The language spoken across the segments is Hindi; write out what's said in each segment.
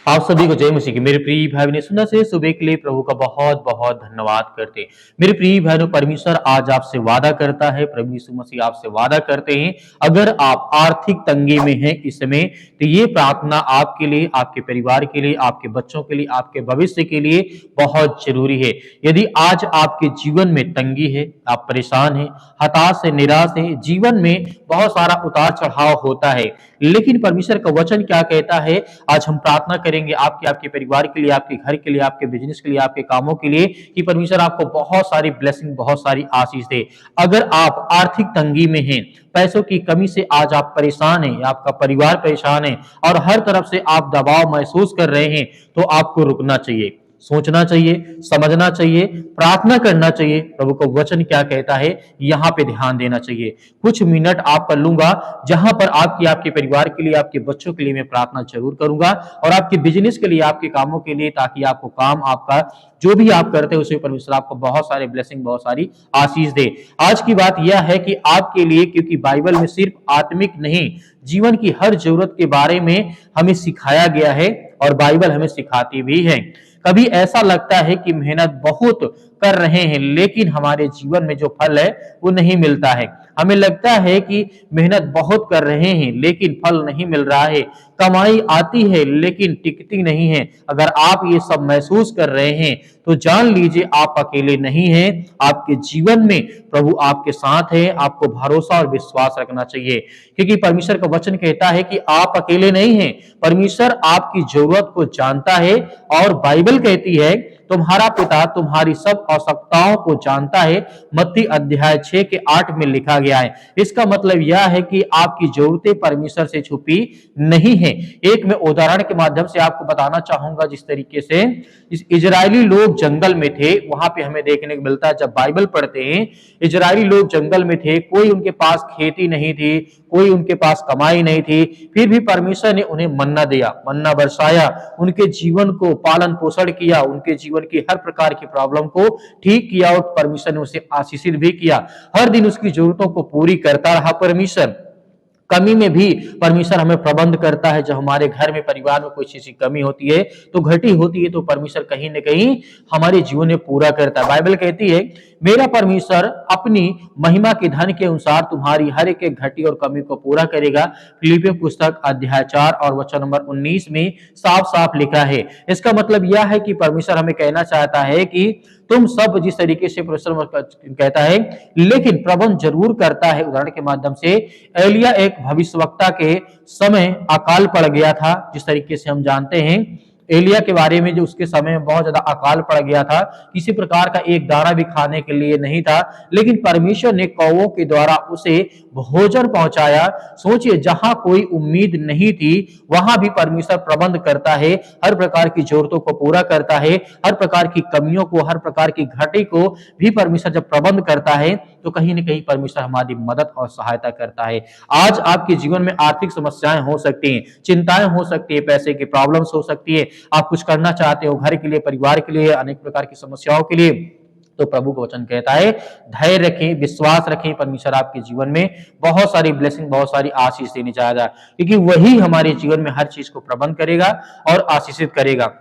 आप सभी को जय मसीह की। मेरे प्रिय भाई बहन, सुनने से सुबह के लिए प्रभु का बहुत बहुत धन्यवाद करते हैं। मेरे प्रिय बहनों, परमेश्वर आज आपसे वादा करता है, प्रभु यीशु मसीह आपसे वादा करते हैं, अगर आप आर्थिक तंगी में हैं इस समय, तो ये प्रार्थना आपके लिए, आपके परिवार के लिए, आपके बच्चों के लिए, आपके भविष्य के लिए बहुत जरूरी है। यदि आज आपके जीवन में तंगी है, आप परेशान हैं, हताश है, निराश है, जीवन में बहुत सारा उतार चढ़ाव होता है, लेकिन परमेश्वर का वचन क्या कहता है, आज हम प्रार्थना करेंगे आपके आपके परिवार के लिए, आपके घर के लिए, आपके बिजनेस के लिए, आपके कामों के लिए, कि परमेश्वर आपको बहुत सारी ब्लेसिंग, बहुत सारी आशीष दे। अगर आप आर्थिक तंगी में हैं, पैसों की कमी से आज आप परेशान हैं, आपका परिवार परेशान है और हर तरफ से आप दबाव महसूस कर रहे हैं, तो आपको रुकना चाहिए, सोचना चाहिए, समझना चाहिए, प्रार्थना करना चाहिए। प्रभु का वचन क्या कहता है, यहाँ पे ध्यान देना चाहिए। कुछ मिनट आप कर लूंगा जहां पर आपकी, आपके परिवार के लिए, आपके बच्चों के लिए मैं प्रार्थना जरूर करूंगा, और आपके बिजनेस के लिए, आपके कामों के लिए, ताकि आपको काम, आपका जो भी आप करते हैं उसमें परमेश्वर आपको बहुत सारे ब्लेसिंग, बहुत सारी आशीष दे। आज की बात यह है कि आपके लिए, क्योंकि बाइबल में सिर्फ आत्मिक नहीं, जीवन की हर जरूरत के बारे में हमें सिखाया गया है और बाइबल हमें सिखाती भी है। कभी ऐसा लगता है कि मेहनत बहुत कर रहे हैं, लेकिन हमारे जीवन में जो फल है वो नहीं मिलता है। हमें लगता है कि मेहनत बहुत कर रहे हैं, लेकिन फल नहीं मिल रहा है। कमाई आती है लेकिन टिकती नहीं है। अगर आप ये सब महसूस कर रहे हैं, तो जान लीजिए आप अकेले नहीं हैं। आपके जीवन में प्रभु आपके साथ है। आपको भरोसा और विश्वास रखना चाहिए, क्योंकि परमेश्वर का वचन कहता है कि आप अकेले नहीं हैं। परमेश्वर आपकी जरूरत को जानता है, और बाइबल कहती है तुम्हारा पिता तुम्हारी सब आवश्यकताओं को जानता है। मत्ती अध्याय 6 के 8 में लिखा गया है। इसका मतलब यह है कि आपकी जरूरतें परमेश्वर से छुपी नहीं है। एक मैं उदाहरण के माध्यम से आपको बताना चाहूंगा। जिस तरीके से इस इजरायली लोग जंगल में थे, वहां पे हमें देखने को मिलता है, जब बाइबल पढ़ते हैं, इजरायली लोग जंगल में थे, कोई उनके पास खेती नहीं थी, कोई उनके पास कमाई नहीं थी, फिर भी परमेश्वर ने उन्हें मन्ना दिया, मन्ना बरसाया, उनके जीवन को पालन पोषण किया, उनके जीवन की हर प्रकार की प्रॉब्लम को ठीक किया, और परमेश्वर ने उसे आशीषित भी किया। हर दिन उसकी जरूरतों को पूरी करता रहा परमेश्वर। कमी में भी परमेश्वर हमें प्रबंध करता है। जब हमारे घर में, परिवार में कोई चीज की कमी होती है, तो घटी होती है, तो परमेश्वर कहीं न कहीं हमारे जीवन में पूरा करता है। बाइबल कहती है मेरा परमेश्वर अपनी महिमा के धन के अनुसार तुम्हारी हर एक घटी और कमी को पूरा करेगा। फिलिपियों पुस्तक अध्याय 4 और वचन नंबर 19 में साफ साफ लिखा है। इसका मतलब यह है कि परमेश्वर हमें कहना चाहता है कि तुम सब जिस तरीके से परमेश्वर कहता है, लेकिन प्रबंध जरूर करता है। उदाहरण के माध्यम से एलिया एक भविष्यवक्ता के समय अकाल पड़ गया था। जिस तरीके से हम जानते हैं एलिया के बारे में, जो उसके समय में बहुत ज्यादा अकाल पड़ गया था, किसी प्रकार का एक दाना भी खाने के लिए नहीं था, लेकिन परमेश्वर ने कौवों के द्वारा उसे भोजन पहुंचाया। सोचिए, जहां कोई उम्मीद नहीं थी, वहां भी परमेश्वर प्रबंध करता है, हर प्रकार की जरूरतों को पूरा करता है, हर प्रकार की कमियों को, हर प्रकार की घटी को भी परमेश्वर जब प्रबंध करता है, तो कहीं न कहीं परमेश्वर हमारी मदद और सहायता करता है। आज आपके जीवन में आर्थिक समस्याएं हो सकती हैं, चिंताएं हो सकती है, पैसे की प्रॉब्लम्स हो सकती है, आप कुछ करना चाहते हो घर के लिए, परिवार के लिए, अनेक प्रकार की समस्याओं के लिए, तो प्रभु का वचन कहता है धैर्य रखें, विश्वास रखें। परमेश्वर आपके जीवन में बहुत सारी ब्लेसिंग, बहुत सारी आशीष देने चाहेगा, क्योंकि वही हमारे जीवन में हर चीज को प्रबंध करेगा और आशीषित करेगा।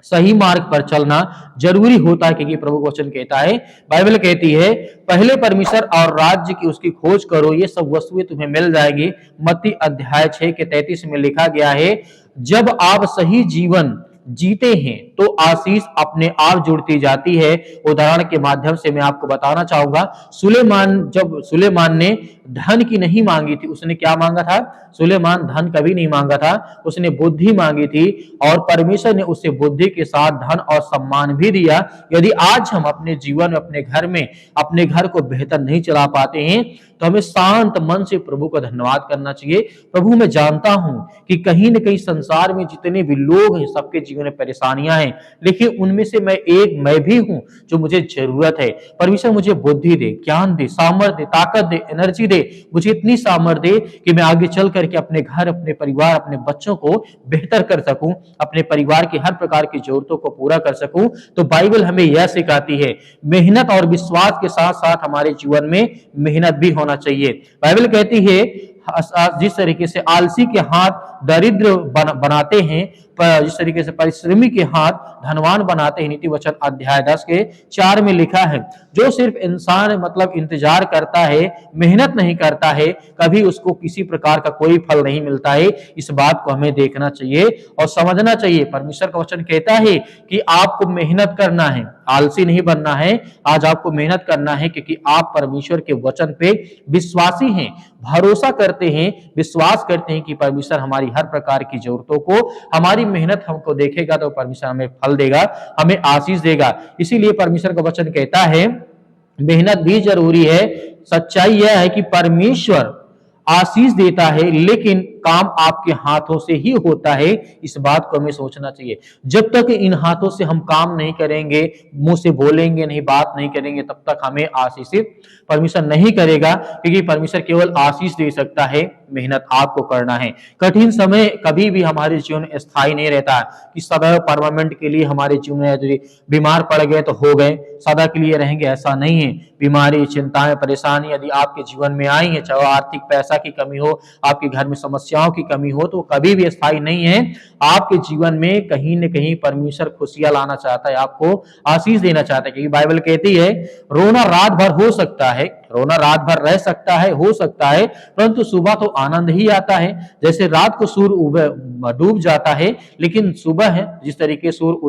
सही मार्ग पर चलना जरूरी होता है, क्योंकि प्रभु वचन कहता है, बाइबल कहती है पहले परमेश्वर और राज्य की उसकी खोज करो, ये सब वस्तुएं तुम्हें मिल जाएगी। मत्ती अध्याय 6 के 33 में लिखा गया है, जब आप सही जीवन जीते हैं तो आशीष अपने आप जुड़ती जाती है। उदाहरण के माध्यम से मैं आपको बताना चाहूंगा, जब सुलेमान ने धन की नहीं मांगी थी, उसने क्या मांगा था? सुलेमान धन कभी नहीं मांगा था, उसने बुद्धि मांगी थी, और परमेश्वर ने उसे बुद्धि के साथ धन और सम्मान भी दिया। यदि आज हम अपने जीवन में, अपने घर में, अपने घर को बेहतर नहीं चला पाते हैं, तो हमें शांत मन से प्रभु का धन्यवाद करना चाहिए। प्रभु, मैं जानता हूं कि कहीं न कहीं संसार में जितने भी लोग हैं, सबके जीवन में परेशानियां हैं, लेकिन उनमें से मैं भी हूं जो मुझे जरूरत है। परमेश्वर मुझे बुद्धि दे, ज्ञान दे, सामर्थ्य दे, ताकत दे, एनर्जी दे, मुझे इतनी सामर्थ्य दे कि मैं आगे चल करके अपने घर, अपने परिवार, अपने बच्चों को बेहतर कर सकूं, अपने परिवार की हर प्रकार की जरूरतों को पूरा कर सकूं। तो बाइबल हमें यह सिखाती है, मेहनत और विश्वास के साथ साथ हमारे जीवन में मेहनत भी होना चाहिए। बाइबल कहती है जिस तरीके से आलसी के हाथ दरिद्र बनाते हैं, जिस तरीके से परिश्रमी के हाथ धनवान बनाते हैं, नीति वचन अध्याय 10 के 4 में लिखा है। जो सिर्फ इंसान मतलब इंतजार करता है, मेहनत नहीं करता है, कभी उसको किसी प्रकार का कोई फल नहीं मिलता है। इस बात को हमें देखना चाहिए और समझना चाहिए। परमेश्वर का वचन कहता है कि आपको मेहनत करना है, आलसी नहीं बनना है। आज आपको मेहनत करना है क्योंकि आप परमेश्वर के वचन पे विश्वासी हैं, भरोसा करते हैं, विश्वास करते हैं कि परमेश्वर हमारी हर प्रकार की जरूरतों को, हमारी मेहनत हमको देखेगा तो परमेश्वर हमें फल देगा, हमें आशीष देगा। इसीलिए परमेश्वर का वचन कहता है मेहनत भी जरूरी है। सच्चाई यह है कि परमेश्वर आशीष देता है, लेकिन काम आपके हाथों से ही होता है। इस बात को हमें सोचना चाहिए। जब तक इन हाथों से हम काम नहीं करेंगे, मुंह से बोलेंगे नहीं, बात नहीं करेंगे, तब तक हमें आशीषित परमेश्वर नहीं करेगा, क्योंकि परमेश्वर केवल आशीष दे सकता है, मेहनत आपको करना है। कठिन समय कभी भी हमारे जीवन में स्थायी नहीं रहता कि सदैव परमानेंट के लिए हमारे जीवन में यदि बीमार पड़ गए तो हो गए, सदा के लिए रहेंगे, ऐसा नहीं है। बीमारी, चिंताएं, परेशानी यदि आपके जीवन में आई है, चाहे आर्थिक पैसा की कमी हो, आपके घर में समस्याओं की कमी हो, तो कभी भी स्थायी नहीं है। आपके जीवन में कहीं न कहीं परमेश्वर खुशियां लाना चाहता है, आपको आशीष देना चाहता है। क्योंकि बाइबल कहती है रोना रात भर हो सकता है, रोना रात भर रह सकता है, हो सकता है, परंतु सुबह तो आनंद ही आता है। जैसे रात को सूर्य डूब जाता है, लेकिन सुबह है जिस तरीके सूर्य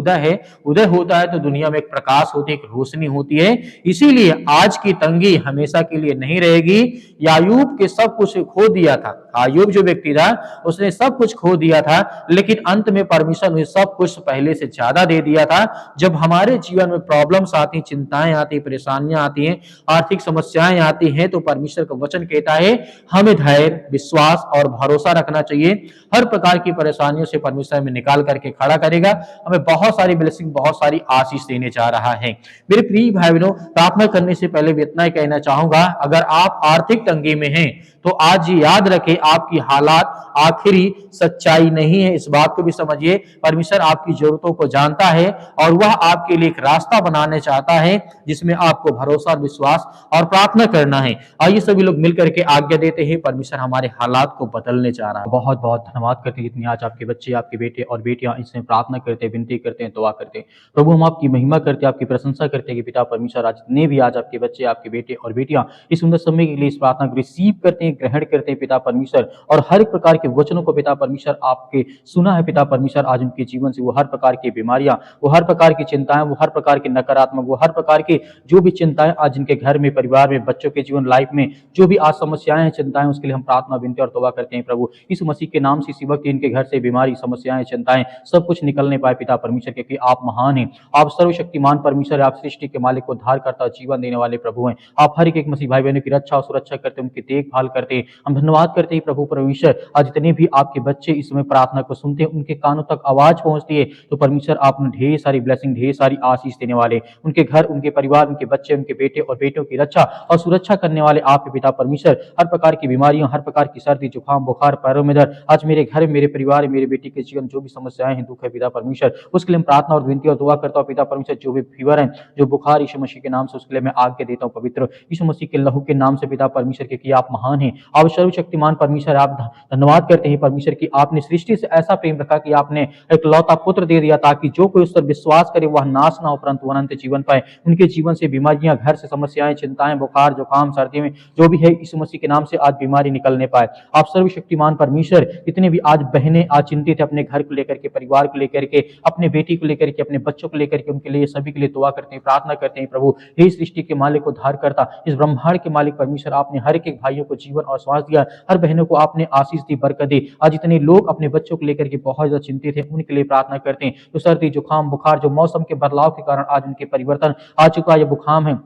उदय होता है तो दुनिया में एक प्रकाश होती है, एक रोशनी होती है। इसीलिए आज की तंगी हमेशा के लिए नहीं रहेगी। यायूब के सब कुछ खो दिया था, आयूब जो व्यक्ति था उसने सब कुछ खो दिया था, लेकिन अंत में परमेश्वर ने सब कुछ पहले से ज्यादा दे दिया था। जब हमारे जीवन में प्रॉब्लम्स आती, चिंताएं आती, परेशानियां आती हैं, आर्थिक समस्याएं आती हैं, तो परमेश्वर का वचन कहता है हमें धैर्य, विश्वास और भरोसा रखना चाहिए। हर प्रकार की परेशानियों से परमेश्वर हमें निकाल करके खड़ा करेगा, हमें बहुत सारी ब्लेसिंग, बहुत सारी आशीष देने जा रहा है। मेरे प्रिय भाई बहनों, प्रार्थना करने से पहले भी इतना ही कहना चाहूंगा, अगर आप आर्थिक तंगी में हैं तो आज याद रखें आपकी हालात आखिरी सच्चाई नहीं है। इस बात को भी समझिए, परमेश्वर आपकी जरूरतों को जानता है और वह आपके लिए एक रास्ता बनाने चाहता है जिसमें आपको भरोसा, विश्वास और प्रार्थना करना है। आइए सभी लोग मिलकर के आज्ञा देते हैं, परमेश्वर हमारे हालात को बदलने जा रहा है। बहुत बहुत धन्यवाद करते हैं जितने आज आपके बच्चे, आपके बेटे और बेटियां इसमें प्रार्थना करते हैं, विनती करते हैं, दुआ करते हैं। प्रभु हम आपकी महिमा करते हैं, आपकी प्रशंसा करते हैं कि पिता परमेश्वर आज जितने भी आज आपके बच्चे, आपके बेटे और बेटियां इस सुंदर समय के लिए इस प्रार्थना को रिसीव करते हैं, ग्रहण करते हैं पिता परमेश्वर, और हर एक प्रकार के वचनों को पिता परमेश्वर आपके सुना है पिता परमेश्वर। आज उनके जीवन से वो हर प्रकार की बीमारियां, वो हर प्रकार की चिंताएं, वो हर प्रकार के नकारात्मक, वो हर प्रकार के जो भी चिंताएं आज इनके घर में, परिवार में, बच्चों के जीवन, लाइफ में जो भी आज समस्याएं हैं, चिंताएं, उसके लिए हम प्रार्थना, विनती और तौबा करते हैं। प्रभु इस मसीह के नाम से इसी वक्त इनके घर से बीमारी, समस्याएं, चिंताएं सब कुछ निकलने पाए पिता परमेश्वर, क्योंकि आप महान हैं, आप सर्वशक्तिमान परमेश्वर, आप सृष्टि के मालिक, उद्धार करता, जीवन देने वाले प्रभु हैं। आप हर एक मसीह भाई बहनों की रक्षा और सुरक्षा करते हैं, उनकी देखभाल करते हैं। हम धन्यवाद करते हैं प्रभु परमेश्वर, आज जितने भी आपके बच्चे इस समय प्रार्थना को सुनते हैं, उनके कानों तक आवाज पहुंचती है, तो परमेश्वर आप ढेर सारी ब्लेसिंग, ढेर सारी आशीष देने वाले, उनके घर, उनके परिवार, उनके बच्चे, उनके बेटे और बेटियों की रक्षा और सुरक्षा करने वाले आप पिता परमेश्वर। हर प्रकार की बीमारियों, हर प्रकार की सर्दी, जुकाम, बुखार, पैरों में दर्द, आज मेरे घर, मेरे परिवार, मेरे बेटी के जीवन जो भी समस्याएं हैं, दुख है पिता परमेश्वर, उसके लिए हम प्रार्थना और विनती और दुआ करता हूं पिता परमेश्वर। जो भी फीवर है, जो बुखार, यीशु मसीह के नाम से उसके लिए मैं आज्ञा देता हूं पवित्र यीशु मसीह के लहू के नाम से पिता परमेश्वर के, कि आप महान हैं, आप सर्वशक्तिमान परमेश्वर। आप धन्यवाद करते हैं परमेश्वर की आपने सृष्टि से ऐसा प्रेम रखा कि आपने एक लौता पुत्र दे दिया, ताकि जो कोई उस पर विश्वास करे वह नाश ना हो परंतु अनंत जीवन पाए। उनके जीवन से बीमारियां, घर से समस्याएं, चिंताएं, बुखार, जुकाम, सर्दी में जो भी है, यीशु मसीह के नाम से आज बीमारी निकलने पाए। आप सर्वशक्तिमान परमेश्वर, जितने भी आज बहनें आज चिंतित है अपने घर को लेकर के, परिवार को लेकर के, अपने बेटी को लेकर के, अपने बच्चों को लेकर के, उनके लिए सभी के लिए दुआ करते हैं, प्रार्थना करते हैं। प्रभु हे सृष्टि के मालिक, उद्धार करता, इस ब्रह्मांड के मालिक परमेश्वर, आपने हर एक भाइयों को जीवन और श्वास दिया, हर बहनों को आपने आशीष दी, बरकत दी। आज इतने लोग अपने बच्चों को लेकर के बहुत ज्यादा चिंतित है, उनके लिए प्रार्थना करते हैं। जो सर्दी, जुकाम, बुखार, जो मौसम के बदलाव के कारण आज उनके परिवर्तन आ चुका है, ये बुखार है,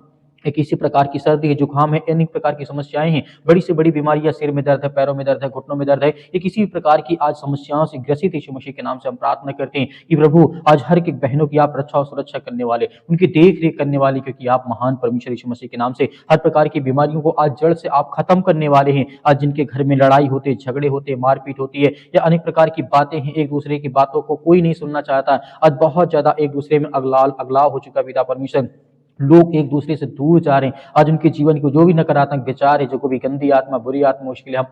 एक इसी प्रकार की सर्दी है, जुकाम है, अनेक प्रकार की समस्याएं हैं, बड़ी से बड़ी बीमारियां, सिर में दर्द है, पैरों में दर्द है, घुटनों में दर्द है, ये किसी भी प्रकार की आज समस्याओं से ग्रसित यीशु मसीह के नाम से हम प्रार्थना करते हैं कि प्रभु आज हर एक बहनों की आप रक्षा और सुरक्षा करने वाले, उनकी देख रेख करने वाले, क्योंकि आप महान परमेश्वर यीशु मसीह के नाम से हर प्रकार की बीमारियों को आज जड़ से आप खत्म करने वाले हैं। आज जिनके घर में लड़ाई होते, झगड़े होते, मारपीट होती है, या अनेक प्रकार की बातें हैं, एक दूसरे की बातों को कोई नहीं सुनना चाहता, आज बहुत ज्यादा एक दूसरे में अगलाव हो चुका पिता परमेश्वर, लोग एक दूसरे से दूर जा रहे हैं। आज उनके जीवन को जो भी नकारात्मक विचार है, जो कोई भी गंदी आत्मा, बुरी आत्मा, उसके लिए हम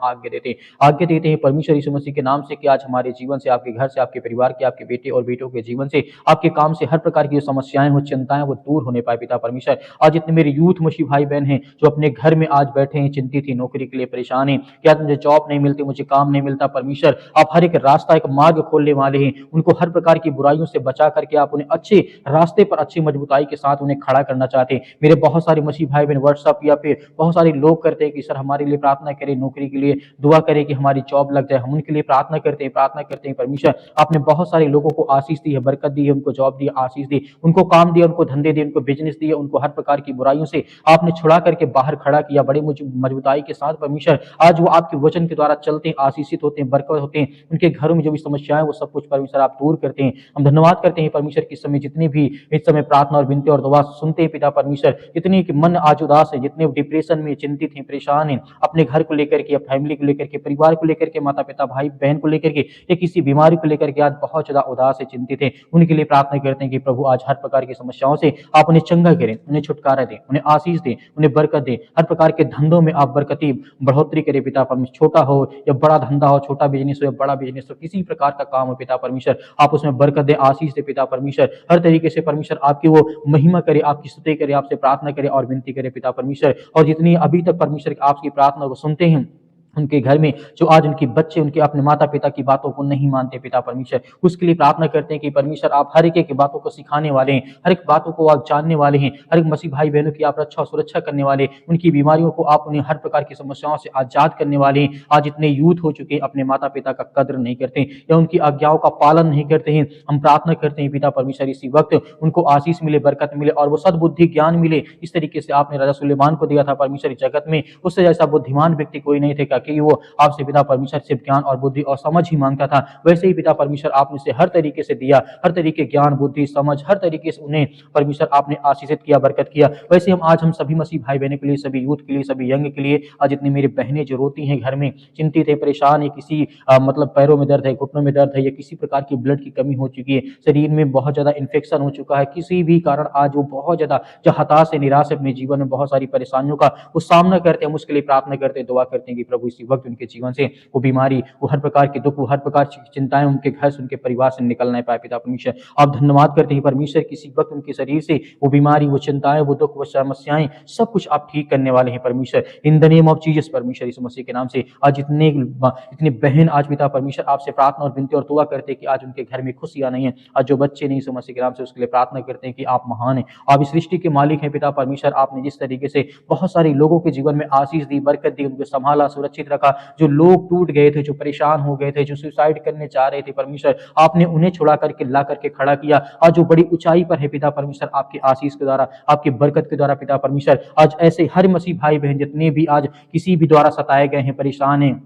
आज्ञा देते हैं परमेश्वर यीशु मसीह के नाम से कि आज हमारे जीवन से, आपके घर से, आपके परिवार के, आपके बेटे और बेटों के जीवन से, आपके काम से हर प्रकार की जो समस्याएं हो, चिंताएं, वो दूर होने पाए पिता परमेश्वर। आज जितने मेरे यूथ मसीह भाई बहन हैं जो अपने घर में आज बैठे हैं, चिंतित हैं, नौकरी के लिए परेशान हैं, क्या मुझे जॉब नहीं मिलती, मुझे काम नहीं मिलता, परमेश्वर आप हर एक रास्ता, एक मार्ग खोलने वाले हैं। उनको हर प्रकार की बुराइयों से बचा करके आप उन्हें अच्छे रास्ते पर, अच्छी मजबूताई के साथ उन्हें खड़ा करना चाहते हैं। मेरे बहुत सारे मसीह भाई बहन व्हाट्सएप या फिर बहुत सारे लोग करते हैं कि सर हमारे लिए प्रार्थना करें, नौकरी के लिए दुआ करें कि हमारी जॉब लग जाए। हम उनके लिए प्रार्थना करते हैं परमेश्वर आपने बहुत सारे लोगों को आशीष दी है, बरकत दी है, उनको जॉब दी, आशीष दी, उनको काम दिया, उनको धंधे दिए, उनको बिजनेस दिया, उनको हर प्रकार की बुराइयों से आपने छुड़ा करके बाहर खड़ा किया बड़े मजबूताई के साथ परमेश्वर। आज वो आपके वचन के द्वारा चलते हैं, आशीषित होते हैं, बरकत होते हैं, उनके घरों में जो भी समस्याएं वो सब कुछ परमेश्वर आप दूर करते हैं। हम धन्यवाद करते हैं परमेश्वर कि इस समय जितने भी इस समय प्रार्थना और विनती और दुआ सुनते हैं पिता परमेश्वर, जितने कि मन आज उदास है, जितने डिप्रेशन में, चिंतित हैं, परेशान हैं, अपने घर को लेकर के, फैमिली को लेकर के, परिवार को लेकर के, माता पिता भाई बहन को लेकर के, या किसी बीमारी को लेकर के आज बहुत ज्यादा उदास है, चिंतित है, उनके लिए प्रार्थना करते हैं कि प्रभु आज हर प्रकार की समस्याओं से आप उन्हें चंगा करें, उन्हें छुटकारा दें, उन्हें आशीष दें, उन्हें बरकत दें, हर प्रकार के धंधों में आप बरकती बढ़ोतरी करें पिता परमेश्वर। छोटा हो या बड़ा धंधा हो, छोटा बिजनेस हो या बड़ा बिजनेस हो, किसी प्रकार का काम हो पिता परमेश्वर, आप उसमें बरकत दें, आशीष दे पिता परमेश्वर। हर तरीके से परमेश्वर आपकी वो महिमा करे, आपकी स्तुति करे, आपसे प्रार्थना करे और विनती करे पिता परमेश्वर। और जितनी अभी तक परमेश्वर आपकी प्रार्थना को सुनते हैं, उनके घर में जो आज उनके बच्चे उनके अपने माता पिता की बातों को नहीं मानते पिता परमेश्वर, उसके लिए प्रार्थना करते हैं कि परमेश्वर आप हर एक बातों को सिखाने वाले हैं, हर एक बातों को आप जानने वाले हैं, हर एक मसीह भाई बहनों की आप रक्षा और सुरक्षा करने वाले, उनकी बीमारियों को आप उन्हें हर प्रकार की समस्याओं से आजाद करने वाले हैं। आज इतने यूथ हो चुके हैं अपने माता पिता का कद्र नहीं करते या उनकी आज्ञाओं का पालन नहीं करते हैं। हम प्रार्थना करते हैं पिता परमेश्वर इसी वक्त उनको आशीष मिले, बरकत मिले और वो सद्बुद्धि ज्ञान मिले। इस तरीके से आपने राजा सुलेमान को दिया था परमेश्वर, इस जगत में उससे जैसा बुद्धिमान व्यक्ति कोई नहीं थे, क्योंकि वो आपसे पिता परमेश्वर सिर्फ ज्ञान और बुद्धि और समझ ही मांगता था। वैसे ही पिता परमेश्वर आपने से हर तरीके से दिया, हर तरीके ज्ञान, बुद्धि, समझ, हर तरीके से उन्हें परमेश्वर आपने आशीषित किया, बरकत किया। वैसे हम सभी मसीह भाई बहनों के लिए, सभी यूथ के लिए, सभी यंग के लिए, आज जितनी मेरी बहनें जो रोती हैं घर में, चिंतित है, परेशान है, किसी मतलब पैरों में दर्द है, घुटनों में दर्द है, या किसी प्रकार की ब्लड की कमी हो चुकी है, शरीर में बहुत ज्यादा इन्फेक्शन हो चुका है, किसी भी कारण आज वो बहुत ज्यादा जो हताश है, निराश है, अपने जीवन में बहुत सारी परेशानियों का वो सामना करते हैं, हम उसके लिए प्रार्थना करते हैं, दुआ करते हैं कि प्रभु इसी वक्त उनके जीवन से वो बीमारी, वो हर प्रकार के दुख, वो हर प्रकार की चिंताएं उनके घर से, उनके परिवार से निकल नहीं पाए पिता परमेश्वर। आप धन्यवाद करते हैं परमेश्वर, किसी वक्त उनके शरीर से वो बीमारी, वो चिंताएं, वो दुख, वो समस्याएं सब कुछ आप ठीक करने वाले हैं परमेश्वर, इन द नेम ऑफ जीसस परमेश्वर, यीशु मसीह के नाम से। आज इतने बहन आज पिता परमेश्वर आपसे प्रार्थना और विनती और दुआ करते हैं कि आज उनके घर में खुशियां नहीं है, आज जो बच्चे नहीं, यीशु मसीह के नाम से उसके लिए प्रार्थना करते हैं कि आप महान हैं, आप इस सृष्टि के मालिक हैं पिता परमेश्वर। आपने जिस तरीके से बहुत सारे लोगों के जीवन में आशीष दी, बरकत दी, उनको संभाला, सुरक्षित रखा, जो लोग टूट गए थे, जो परेशान हो गए थे, जो सुसाइड करने चाह रहे थे परमेश्वर, आपने उन्हें छुड़ा करके ला करके खड़ा किया। आज जो बड़ी ऊंचाई पर है पिता परमेश्वर, आपकी आशीष के द्वारा, आपकी बरकत के द्वारा पिता परमेश्वर, आज ऐसे हर मसीह भाई बहन जितने भी आज किसी भी द्वारा सताए गए हैं, परेशान हैं,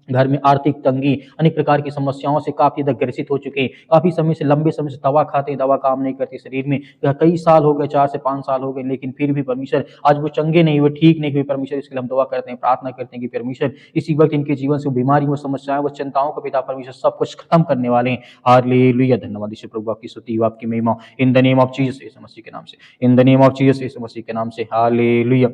घर में आर्थिक तंगी, अनेक प्रकार की समस्याओं से काफी ज्यादा ग्रसित हो चुके हैं, काफी समय से, लंबे समय से दवा खाते हैं, दवा काम नहीं करती शरीर में, कई साल हो गए, 4 से 5 साल हो गए, लेकिन फिर भी परमेश्वर आज वो चंगे नहीं हुए, ठीक नहीं हुए परमेश्वर। इसके लिए हम दुआ करते हैं, प्रार्थना करते हैं कि परमेश्वर इसी वक्त इनके जीवन से बीमारी, वो समस्याएं, वो चिंताओं को पिता परमेश्वर सब कुछ खत्म करने वाले हैं। हालेलुया, धन्यवाद यीशु प्रभु, आपकी स्तुति, आपकी महिमा, in the name of Jesus Yeshu Masih के नाम से, in the name of Jesus Yeshu Masih के नाम से। हालेलुया,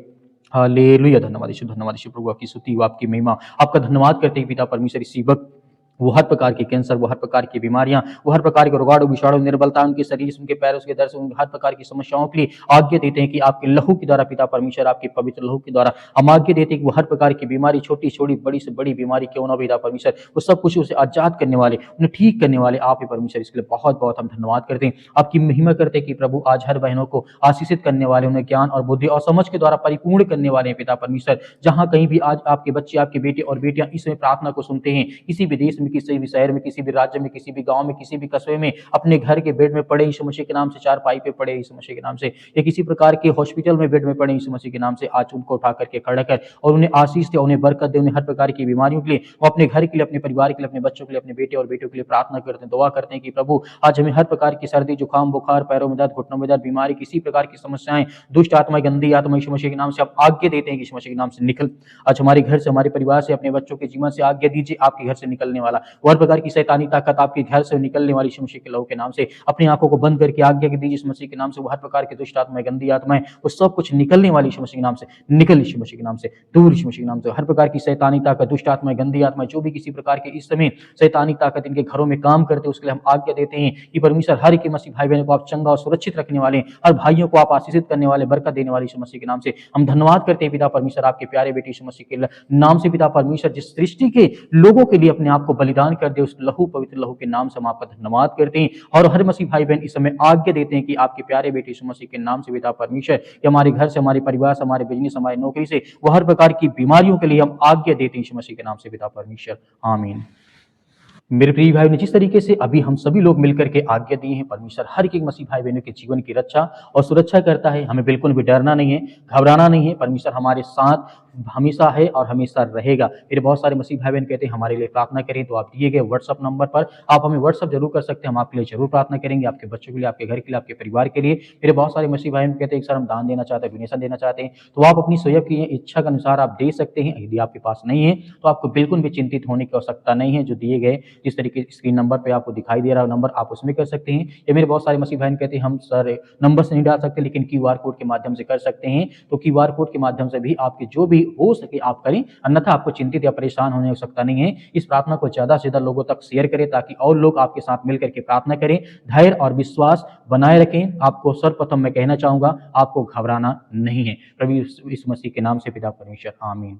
हालेलुया, धन्यवाद यीशु प्रभु, आपकी स्तुति, आपकी महिमा, आपका धन्यवाद करते हैं पिता परमेश्वर। इसी वक्त वो हर प्रकार के कैंसर, वो हर प्रकार की बीमारियां, वो हर प्रकार के रोगाणु, विषाणु, निर्बलता उनके शरीर से, उनके पैरों के दर्द से, उनके हर प्रकार की समस्याओं के लिए आज्ञा देते हैं कि आपके लहू के द्वारा पिता परमेश्वर, आपके पवित्र लहू के द्वारा हम आज्ञा देते हैं कि वो हर प्रकार की बीमारी, छोटी छोटी, बड़ी से बड़ी बीमारी क्यों ना पिता परमेश्वर, वो सब कुछ उसे आजाद करने वाले, उन्हें ठीक करने वाले आप ही परमेश्वर। इसके लिए बहुत बहुत हम धन्यवाद करते हैं, आपकी महिमा करते हैं कि प्रभु आज हर बहनों को आशीषित करने वाले, उन्हें ज्ञान और बुद्धि और समझ के द्वारा परिपूर्ण करने वाले हैं पिता परमेश्वर। जहां कहीं भी आज आपके बच्चे, आपके बेटे और बेटियां इसमें प्रार्थना को सुनते हैं, किसी भी देश में, किसी भी शहर में, किसी भी राज्य में, किसी भी गांव में, किसी भी कस्बे में, अपने घर के बेड में पड़े यीशु मसीह के नाम से, चारपाई पे पड़े यीशु मसीह के नाम से, या किसी प्रकार के हॉस्पिटल में बेड में पड़े यीशु मसीह के नाम से, आज उनको उठा करके खड़ा कर और उन्हें आशीष दे, उन्हें बरकत दे, उन्हें हर प्रकार की बीमारियों के लिए, वो अपने घर के लिए, अपने परिवार के लिए, अपने बच्चों के लिए, अपने बेटे और बेटियों के लिए प्रार्थना करते हैं, दुआ करते हैं कि प्रभु आज हमें हर प्रकार की सर्दी, जुकाम, बुखार, पैरों में दर्द, घुटनों में दर्द, बीमारी, किसी प्रकार की समस्याएं, दुष्ट आत्मा, गंदी आत्मा, यीशु मसीह के नाम से आप आज्ञा देते हैं कि यीशु मसीह के नाम से निकल। आज हमारे घर से, हमारे परिवार से, अपने बच्चों के जीवन से आज्ञा दीजिए, आपके घर से निकलने वाला ताला वो हर प्रकार की शैतानी ताकत आपके घर से निकलने वाली यीशु मसीह के लहू के नाम से अपनी आंखों को बंद करके आज्ञा दीजिए यीशु मसीह के नाम से वो हर प्रकार की दुष्ट आत्माएं गंदी आत्माएं वो सब कुछ निकलने वाली यीशु मसीह के नाम से निकल यीशु मसीह के नाम से दूर यीशु मसीह के नाम से हर प्रकार की शैतानी ताकत दुष्ट आत्माएं गंदी आत्माएं जो भी किसी प्रकार के इस समय शैतानी ताकत इनके घरों में काम करते उसके लिए हम आज्ञा देते हैं कि परमेश्वर हर एक मसीह भाई बहनों को आप चंगा और सुरक्षित रखने वाले हर भाइयों को आप आशीषित करने वाले बरकत देने वाले यीशु मसीह के नाम से हम धन्यवाद करते हैं पिता परमेश्वर आपके प्यारे बेटे यीशु मसीह के नाम से पिता परमेश्वर जिस सृष्टि के लोगों के लिए अपने आप को बलिदान कर दे उस लहू पवित्र लहू के नाम से हम आपका धन्यवाद करते हैं और हर मसीह भाई बहन इस समय आज्ञा देते हैं कि आपके प्यारे बेटे यीशु मसीह के नाम से पिता परमेश्वर कि हमारे घर से हमारे परिवार से हमारे बिजनेस हमारी नौकरी से वो हर प्रकार की बीमारियों के लिए हम आज्ञा देते हैं यीशु मसीह के नाम से पिता परमेश्वर आमीन। मेरे प्रिय भाई ने जिस तरीके से अभी हम सभी लोग मिलकर के आज्ञा दी है परमेश्वर हर एक मसीह भाई बहनों के जीवन की रक्षा और सुरक्षा करता है हमें बिल्कुल भी डरना नहीं है घबराना नहीं है परमेश्वर हमारे साथ हमेशा है और हमेशा रहेगा। मेरे बहुत सारे मसीह भाई बहन कहते हैं हमारे लिए प्रार्थना करें तो आप दिए गए व्हाट्सअप नंबर पर आप हमें व्हाट्सअप जरूर कर सकते हैं हम आपके लिए जरूर प्रार्थना करेंगे आपके बच्चों के लिए आपके घर के लिए आपके परिवार के लिए। मेरे बहुत सारे मसीह भाई बहन कहते हैं सर हम दान देना चाहते हैं डोनेशन देना चाहते हैं तो आप अपनी स्वयं की इच्छा के अनुसार आप दे सकते हैं। यदि आपके पास नहीं है तो आपको बिल्कुल भी चिंतित होने की आवश्यकता नहीं है जो दिए गए जिस तरीके स्क्रीन नंबर पे आपको दिखाई दे रहा है नंबर आप उसमें कर सकते हैं। या मेरे बहुत सारे मसीह भाई कहते हैं हम सर नंबर से नहीं डाल सकते लेकिन क्यूआर कोड के माध्यम से कर सकते हैं तो क्यूआर कोड के माध्यम से भी आपके जो भी हो सके आप करें अन्यथा आपको चिंतित या परेशान होने की आवश्यकता नहीं है। इस प्रार्थना को ज्यादा से ज्यादा लोगों तक शेयर करें ताकि और लोग आपके साथ मिलकर के प्रार्थना करें धैर्य और विश्वास बनाए रखें। आपको सर्वप्रथम मैं कहना चाहूंगा आपको घबराना नहीं है। प्रभु यीशु मसीह के नाम से पिता परमेश्वर आमीन।